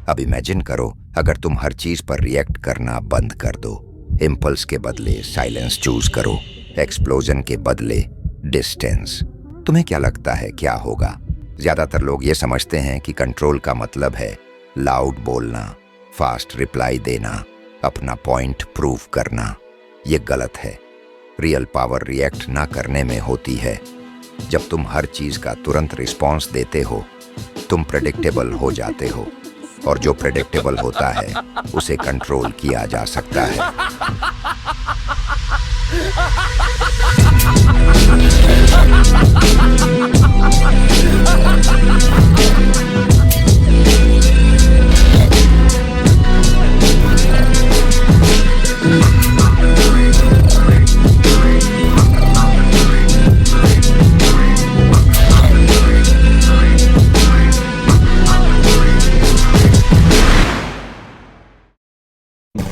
अब इमेजिन करो अगर तुम हर चीज पर रिएक्ट करना बंद कर दो। इम्पल्स के बदले साइलेंस चूज करो, एक्सप्लोजन के बदले डिस्टेंस। तुम्हें क्या लगता है क्या होगा? ज्यादातर लोग ये समझते हैं कि कंट्रोल का मतलब है लाउड बोलना, फास्ट रिप्लाई देना, अपना पॉइंट प्रूव करना। ये गलत है। रियल पावर रिएक्ट ना करने में होती है। जब तुम हर चीज का तुरंत रिस्पॉन्स देते हो, तुम प्रेडिक्टेबल हो जाते हो, और जो प्रेडिक्टेबल होता है उसे कंट्रोल किया जा सकता है।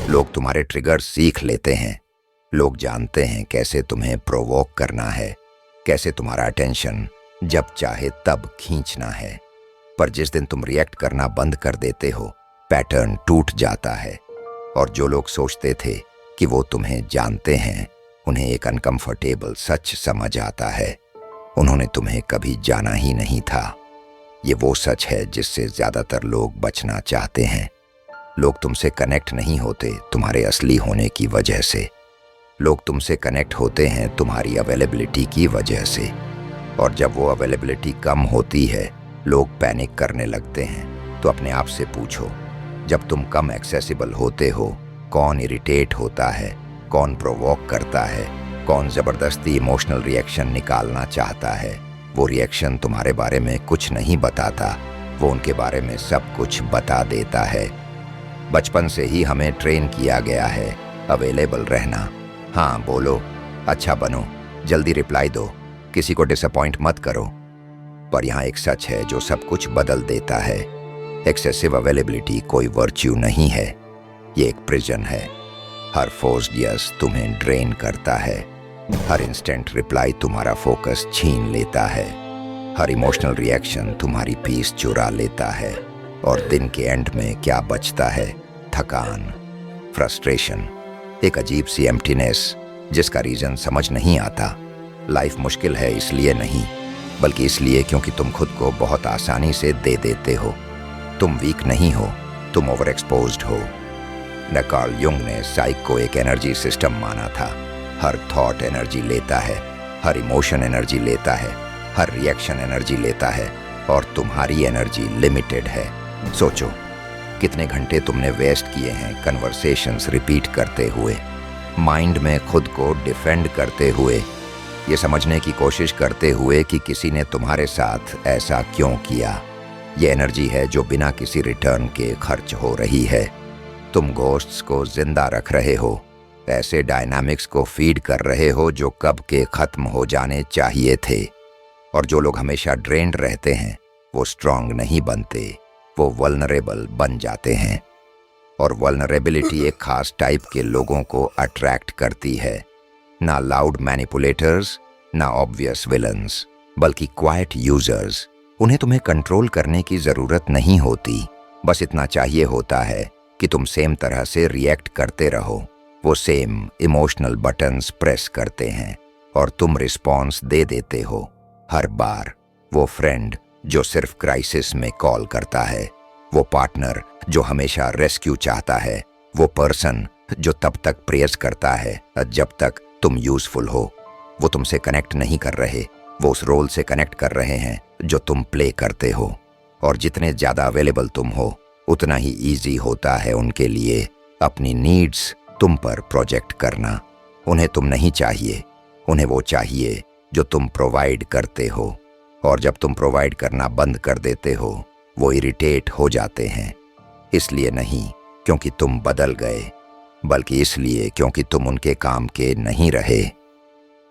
लोग तुम्हारे ट्रिगर सीख लेते हैं। लोग जानते हैं कैसे तुम्हें प्रोवोक करना है, कैसे तुम्हारा अटेंशन जब चाहे तब खींचना है। पर जिस दिन तुम रिएक्ट करना बंद कर देते हो, पैटर्न टूट जाता है। और जो लोग सोचते थे कि वो तुम्हें जानते हैं, उन्हें एक अनकंफर्टेबल सच समझ आता है। उन्होंने तुम्हें कभी जाना ही नहीं था। ये वो सच है जिससे ज्यादातर लोग बचना चाहते हैं। लोग तुमसे कनेक्ट नहीं होते तुम्हारे असली होने की वजह से। लोग तुमसे कनेक्ट होते हैं तुम्हारी अवेलेबिलिटी की वजह से। और जब वो अवेलेबिलिटी कम होती है, लोग पैनिक करने लगते हैं। तो अपने आप से पूछो, जब तुम कम एक्सेसिबल होते हो, कौन इरिटेट होता है, कौन प्रोवोक करता है, कौन ज़बरदस्ती इमोशनल रिएक्शन निकालना चाहता है? वो रिएक्शन तुम्हारे बारे में कुछ नहीं बताता, वो उनके बारे में सब कुछ बता देता है। बचपन से ही हमें ट्रेन किया गया है अवेलेबल रहना। हाँ बोलो, अच्छा बनो, जल्दी रिप्लाई दो, किसी को डिसअपॉइंट मत करो। पर यहाँ एक सच है जो सब कुछ बदल देता है। एक्सेसिव अवेलेबिलिटी कोई वर्च्यू नहीं है, ये एक प्रिजन है। हर फोर्स्ड यस तुम्हें ड्रेन करता है। हर इंस्टेंट रिप्लाई तुम्हारा फोकस छीन लेता है। हर इमोशनल रिएक्शन तुम्हारी पीस चुरा लेता है। और दिन के एंड में क्या बचता है? थकान, फ्रस्ट्रेशन, एक अजीब सी एम्प्टीनेस जिसका रीजन समझ नहीं आता। लाइफ मुश्किल है इसलिए नहीं, बल्कि इसलिए क्योंकि तुम खुद को बहुत आसानी से दे देते हो। तुम वीक नहीं हो, तुम ओवर एक्सपोज्ड हो। कार्ल युंग ने साइक को एक एनर्जी सिस्टम माना था। हर थॉट एनर्जी लेता है, हर इमोशन एनर्जी लेता है, हर रिएक्शन एनर्जी लेता है, और तुम्हारी एनर्जी लिमिटेड है। सोचो, कितने घंटे तुमने वेस्ट किए हैं कन्वर्सेशंस रिपीट करते हुए, माइंड में खुद को डिफेंड करते हुए, ये समझने की कोशिश करते हुए कि किसी ने तुम्हारे साथ ऐसा क्यों किया। ये एनर्जी है जो बिना किसी रिटर्न के खर्च हो रही है। तुम घोस्ट्स को जिंदा रख रहे हो, ऐसे डायनामिक्स को फीड कर रहे हो जो कब के खत्म हो जाने चाहिए थे। और जो लोग हमेशा ड्रेन्ड रहते हैं, वो स्ट्रांग नहीं बनते, वो वल्नरेबल बन जाते हैं। और वल्नरेबिलिटी एक खास टाइप के लोगों को अट्रैक्ट करती है। ना लाउड मैनिपुलेटर्स, ना ऑब्वियस विलन्स, बल्कि क्वाइट यूजर्स। उन्हें तुम्हें कंट्रोल करने की जरूरत नहीं होती, बस इतना चाहिए होता है कि तुम सेम तरह से रिएक्ट करते रहो। वो सेम इमोशनल बटन्स प्रेस करते हैं और तुम रिस्पॉन्स दे देते हो हर बार। वो फ्रेंड जो सिर्फ क्राइसिस में कॉल करता है, वो पार्टनर जो हमेशा रेस्क्यू चाहता है, वो पर्सन जो तब तक प्रेयर्स करता है जब तक तुम यूजफुल हो। वो तुमसे कनेक्ट नहीं कर रहे, वो उस रोल से कनेक्ट कर रहे हैं जो तुम प्ले करते हो। और जितने ज़्यादा अवेलेबल तुम हो, उतना ही ईजी होता है उनके लिए अपनी नीड्स तुम पर प्रोजेक्ट करना। उन्हें तुम नहीं चाहिए, उन्हें वो चाहिए जो तुम प्रोवाइड करते हो। और जब तुम प्रोवाइड करना बंद कर देते हो, वो इरिटेट हो जाते हैं। इसलिए नहीं क्योंकि तुम बदल गए, बल्कि इसलिए क्योंकि तुम उनके काम के नहीं रहे।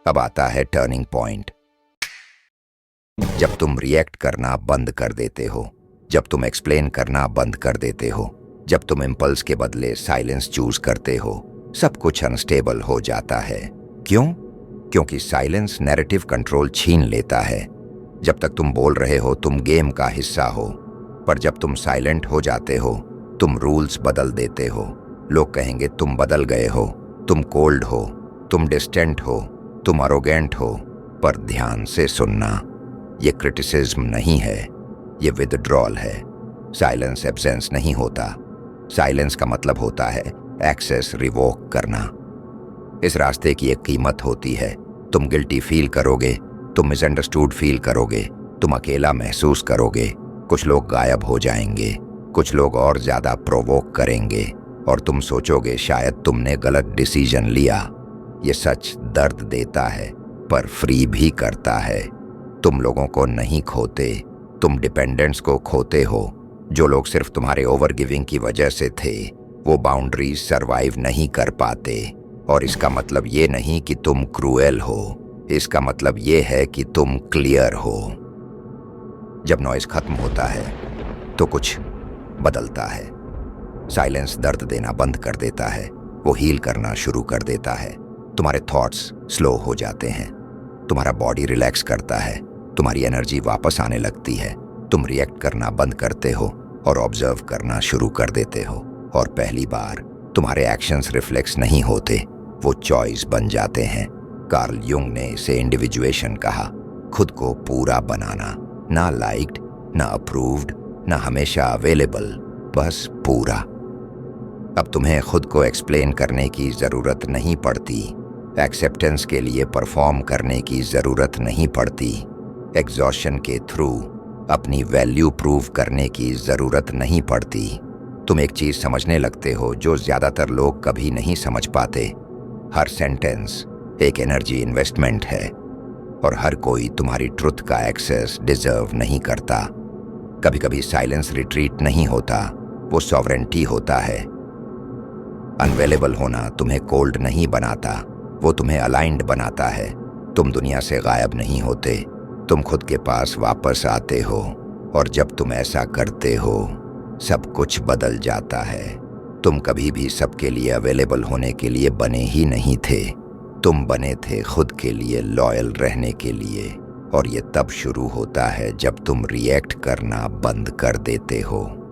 अब आता है टर्निंग पॉइंट। जब तुम रिएक्ट करना बंद कर देते हो, जब तुम एक्सप्लेन करना बंद कर देते हो, जब तुम इम्पल्स के बदले साइलेंस चूज करते हो, सब कुछ अनस्टेबल हो जाता है। क्यों? क्योंकि साइलेंस नैरेटिव कंट्रोल छीन लेता है। जब तक तुम बोल रहे हो तुम गेम का हिस्सा हो, पर जब तुम साइलेंट हो जाते हो तुम रूल्स बदल देते हो। लोग कहेंगे तुम बदल गए हो, तुम कोल्ड हो, तुम डिस्टेंट हो, तुम अरोगेंट हो। पर ध्यान से सुनना, ये क्रिटिसिज्म नहीं है, ये विदड्रॉल है। साइलेंस एब्सेंस नहीं होता। साइलेंस का मतलब होता है एक्सेस रिवोक करना। इस रास्ते की एक कीमत होती है। तुम गिल्टी फील करोगे, तुम मिसअंडरस्टूड फील करोगे, तुम अकेला महसूस करोगे। कुछ लोग गायब हो जाएंगे, कुछ लोग और ज्यादा प्रोवोक करेंगे, और तुम सोचोगे शायद तुमने गलत डिसीजन लिया। ये सच दर्द देता है, पर फ्री भी करता है। तुम लोगों को नहीं खोते, तुम डिपेंडेंट्स को खोते हो। जो लोग सिर्फ तुम्हारे ओवर गिविंग की वजह से थे, वो बाउंड्रीज सरवाइव नहीं कर पाते। और इसका मतलब ये नहीं कि तुम क्रूएल हो, इसका मतलब ये है कि तुम क्लियर हो। जब नॉइज खत्म होता है तो कुछ बदलता है। साइलेंस दर्द देना बंद कर देता है, वो हील करना शुरू कर देता है। तुम्हारे थॉट्स स्लो हो जाते हैं, तुम्हारा बॉडी रिलैक्स करता है, तुम्हारी एनर्जी वापस आने लगती है। तुम रिएक्ट करना बंद करते हो और ऑब्जर्व करना शुरू कर देते हो। और पहली बार तुम्हारे एक्शंस रिफ्लेक्स नहीं होते, वो चॉइस बन जाते हैं। कार्ल युंग ने इसे इंडिविजुएशन कहा, खुद को पूरा बनाना, ना लाइक्ड, ना अप्रूव्ड, ना हमेशा अवेलेबल, बस पूरा। अब तुम्हें खुद को एक्सप्लेन करने की जरूरत नहीं पड़ती, एक्सेप्टेंस के लिए परफॉर्म करने की जरूरत नहीं पड़ती, एग्जॉशन के थ्रू अपनी वैल्यू प्रूव करने की जरूरत नहीं पड़ती। तुम एक चीज समझने लगते हो जो ज्यादातर लोग कभी नहीं समझ पाते। हर सेंटेंस एक एनर्जी इन्वेस्टमेंट है, और हर कोई तुम्हारी ट्रुथ का एक्सेस डिजर्व नहीं करता। कभी कभी साइलेंस रिट्रीट नहीं होता, वो सॉवरेंटी होता है। अनवेलेबल होना तुम्हें कोल्ड नहीं बनाता, वो तुम्हें अलाइंड बनाता है। तुम दुनिया से गायब नहीं होते, तुम खुद के पास वापस आते हो। और जब तुम ऐसा करते हो, सब कुछ बदल जाता है। तुम कभी भी सबके लिए अवेलेबल होने के लिए बने ही नहीं थे, तुम बने थे खुद के लिए लॉयल रहने के लिए। और ये तब शुरू होता है जब तुम रिएक्ट करना बंद कर देते हो।